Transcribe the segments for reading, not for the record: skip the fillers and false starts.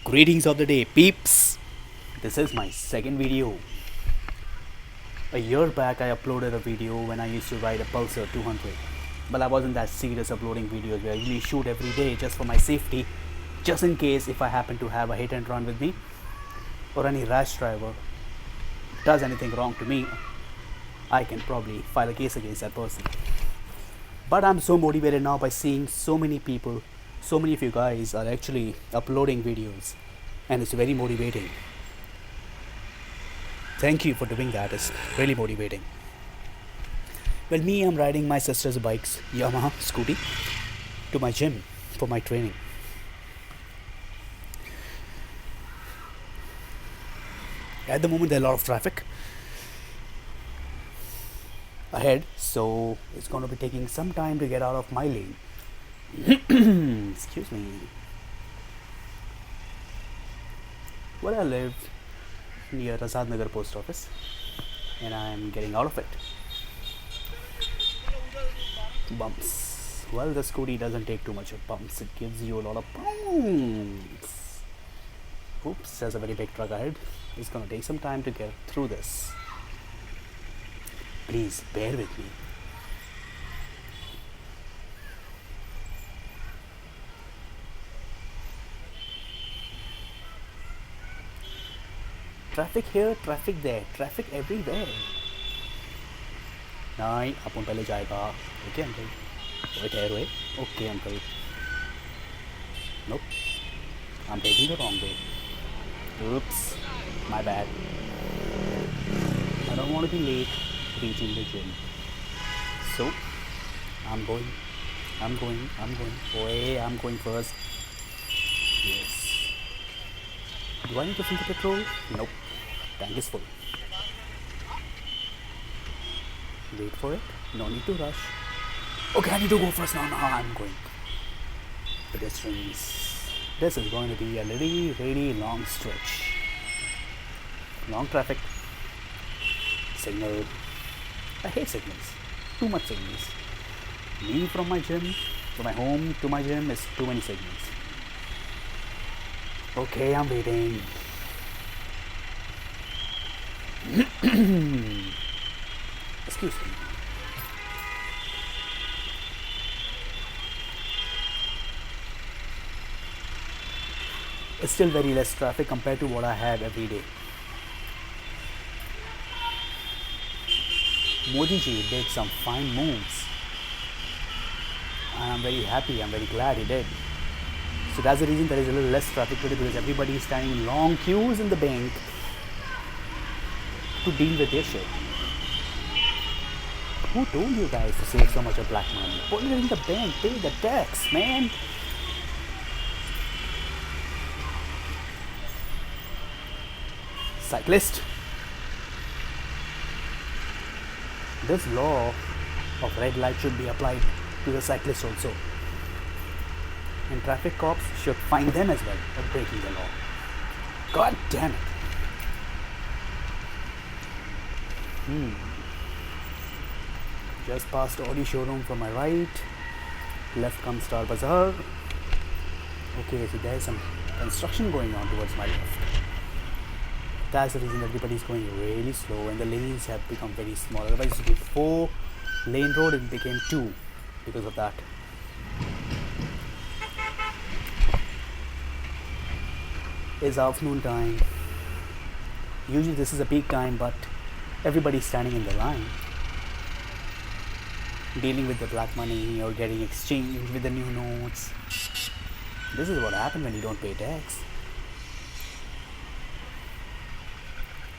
Greetings of the day, peeps. This is my second video. A year back, I uploaded a video when I used to ride a Pulsar 200. But I wasn't that serious uploading videos where I usually shoot every day just for my safety, just in case if I happen to have a hit and run with me, or any rash driver does anything wrong to me, I can probably file a case against that person. But I'm so motivated now by seeing so many people, so many of you guys are actually uploading videos, and it's very motivating. Thank you for doing that. It's really motivating. Well, me, I'm riding my sister's bike's Yamaha scooty to my gym for my training. At the moment, there's a lot of traffic ahead, so it's going to be taking some time to get out of my lane. Excuse me. Well, I live near Azad Nagar post office and I'm getting out of it. Bumps. Well, the scooty doesn't take too much of bumps, it gives you a lot of bumps. Oops, there's a very big truck ahead. It's gonna take some time to get through this. Please bear with me. Traffic here, traffic there, traffic everywhere. नहीं, अपन पहले जाएगा. Okay, uncle. Wait. Okay, uncle. Nope. I'm taking the wrong way. Oops. My bad. I don't want to be late reaching the gym. So, I'm going. Boy, I'm going first. Yes. Do I need to fill the petrol? Nope. Tank is full. Wait for it. No need to rush. Okay, I need to go first now. I'm going. Pedestrians. This is going to be a really long stretch. Long traffic. Signal. I hate signals. Too much signals. Me from my gym, from my home to my gym is too many signals. Okay, I'm waiting. Excuse me. It's still very less traffic compared to what I have every day. Modi ji did some fine moves. And I'm very happy, I'm very glad he did. So that's the reason there is a little less traffic today, because everybody is standing in long queues in the bank to deal with their shit. Who told you guys to save so much of black money? Put it in the bank, pay the tax, man. Cyclist. This law of red light should be applied to the cyclist also. And traffic cops should fine them as well for breaking the law. God damn it. Just past Audi showroom from my right. Left comes Star Bazaar. Okay, so there's some construction going on towards my left. That's the reason everybody's going really slow and the lanes have become very small. Otherwise it used to be 4-lane road, it became 2 because of that. It's afternoon time. Usually this is a peak time, but everybody's standing in the line, dealing with the black money or getting exchanged with the new notes. This is what happens when you don't pay tax.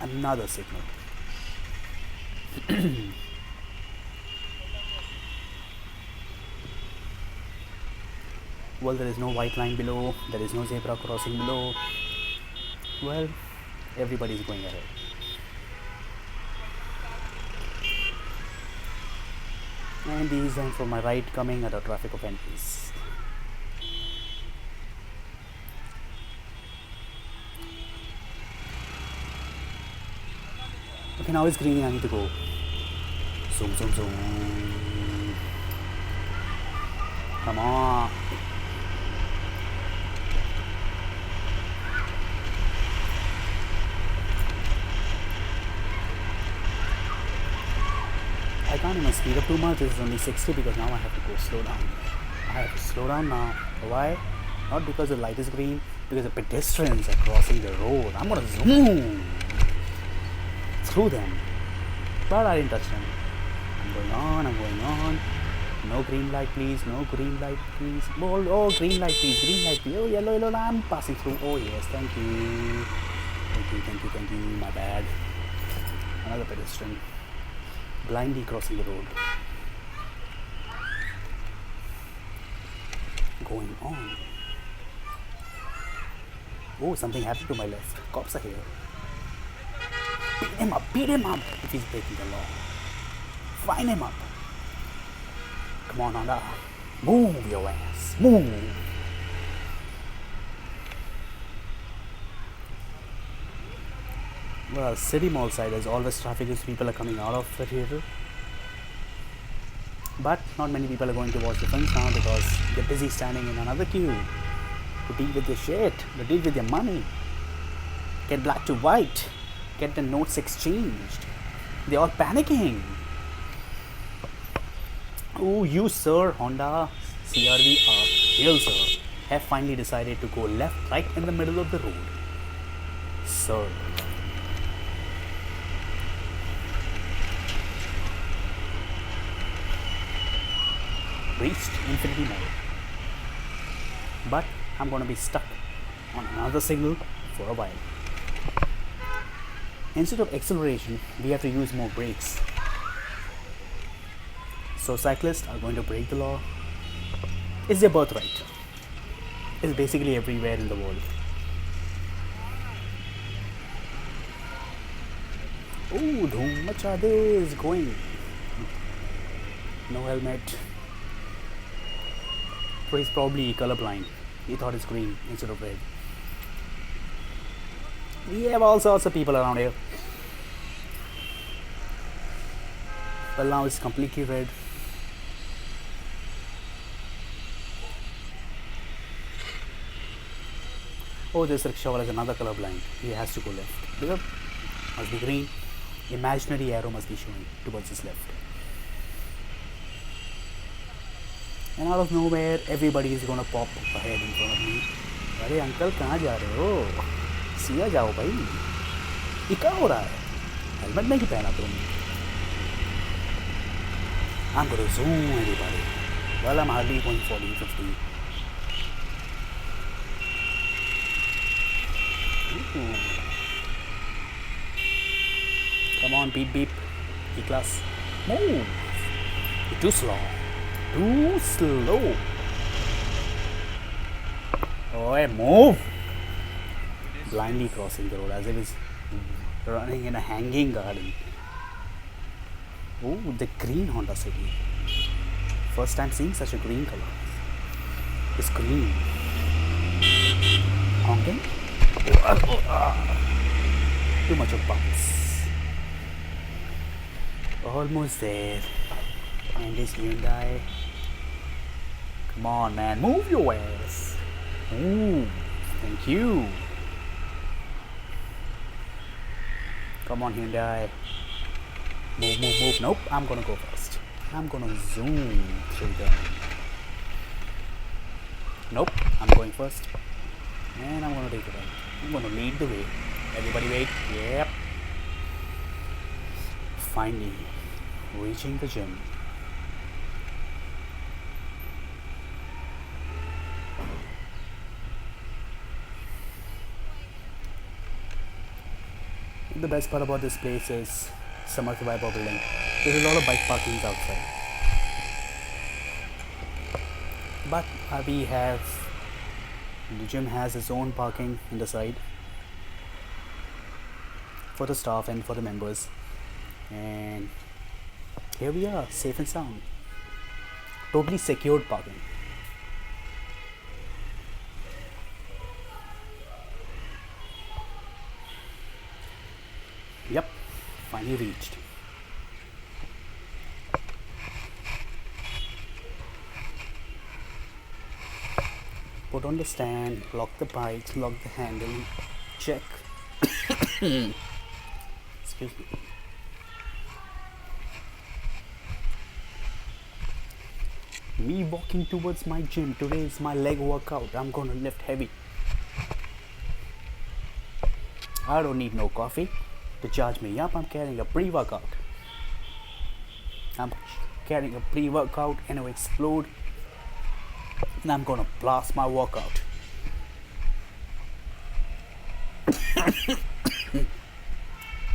Another signal. Well, there is no white line below, there is no zebra crossing below. Well, everybody is going ahead. And these are from my right coming at a traffic offense. Okay, now it's green, I need to go. Zoom. Come on. on, you must speed up too much. This is only 60 because now I have to go slow down. I have to slow down now. Why? Not because the light is green, because the pedestrians are crossing the road. I'm gonna zoom through them. But I didn't touch them. I'm going on. No green light please, no green light please. Oh, green light please. Oh, yellow, I'm passing through. Oh yes, thank you. My bad. Another pedestrian blindly crossing the road. Going on. Oh, something happened to my left. Cops are here. Beat him up if he's breaking the law. Fine him up. Come on, Honda. Move your ass. Move. Well, city mall side is always traffic as people are coming out of the theater. But not many people are going to watch the films now because they're busy standing in another queue to deal with your shit, to deal with your money. Get black to white. Get the notes exchanged. They're all panicking. Oh, you sir, Honda CRV real sir, have finally decided to go left, right in the middle of the road. Sir. Reached infinity mode. But I'm gonna be stuck on another signal for a while. Instead of acceleration, we have to use more brakes. So cyclists are going to break the law. It's their birthright. It's basically everywhere in the world. Oh, Dhoom Machade is going. No helmet. So he's probably colorblind. He thought it's green instead of red. We have all sorts of people around here. Well, now it's completely red. Oh, this rickshaw is another colorblind. He has to go left. Because must be green. Imaginary arrow must be showing towards his left. And out of nowhere, everybody is gonna pop ahead in front of me. अरे uncle कहाँ जा रहे हो? सीधा जाओ भाई. ये क्या हो रहा है? हेलमेट नहीं पहना तुमने. I'm gonna zoom everybody. Well, I'm hardly going 40, 50. Ooh. Come on, beep beep. E-class. Move. You're too slow. Too slow. Oh, move. Blindly crossing the road as if it's running in a hanging garden. Oh, the green Honda City. First time seeing such a green color. It's green. Honking. Too much of bumps. Almost there. And this Hyundai. Come on, man. Move your ass. Ooh, thank you. Come on, Hyundai. Move, move, move. Nope, I'm gonna go first. I'm gonna zoom through them. Nope, I'm going first. And I'm gonna take it right. I'm gonna lead the way. Everybody wait. Yep. Finally, reaching the gym. The best part about this place is Samarth Vaibhav building. There's a lot of bike parkings outside. But the gym has its own parking in the side for the staff and for the members. And here we are, safe and sound. Totally secured parking. Yep, finally reached. Put on the stand, lock the bike, lock the handle, check. Excuse me. me walking towards my gym. Today is my leg workout. I'm gonna lift heavy. I don't need no coffee to charge me up. I'm carrying a pre-workout. I'm carrying a pre-workout and I'll explode. And I'm gonna blast my workout.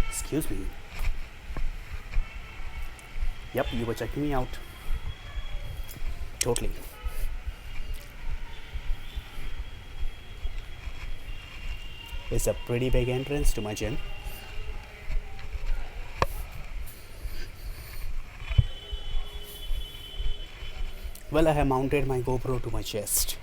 Excuse me. Yep, you were checking me out. Totally. It's a pretty big entrance to my gym. Well, I have mounted my GoPro to my chest.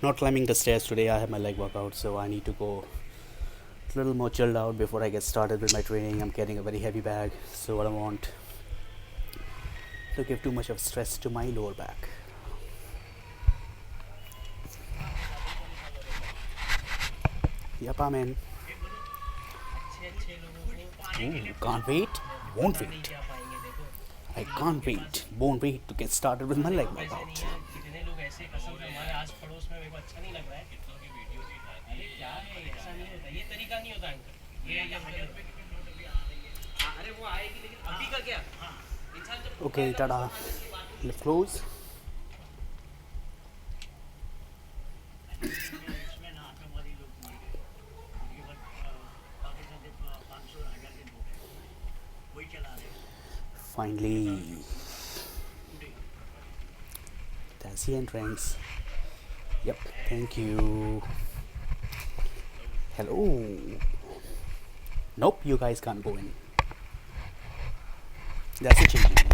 Not climbing the stairs today. I have my leg workout, so I need to go a little more chilled out before I get started with my training. I'm carrying a very heavy bag, so I don't want to give too much of stress to my lower back. Yep, I'm in. Ooh, can't wait, won't wait. I can't wait, won't wait to get started with my leg workout. Okay, tada. Lift close. Finally, that's the entrance. Yep, thank you. Hello. Nope, you guys can't go in. That's a changing room.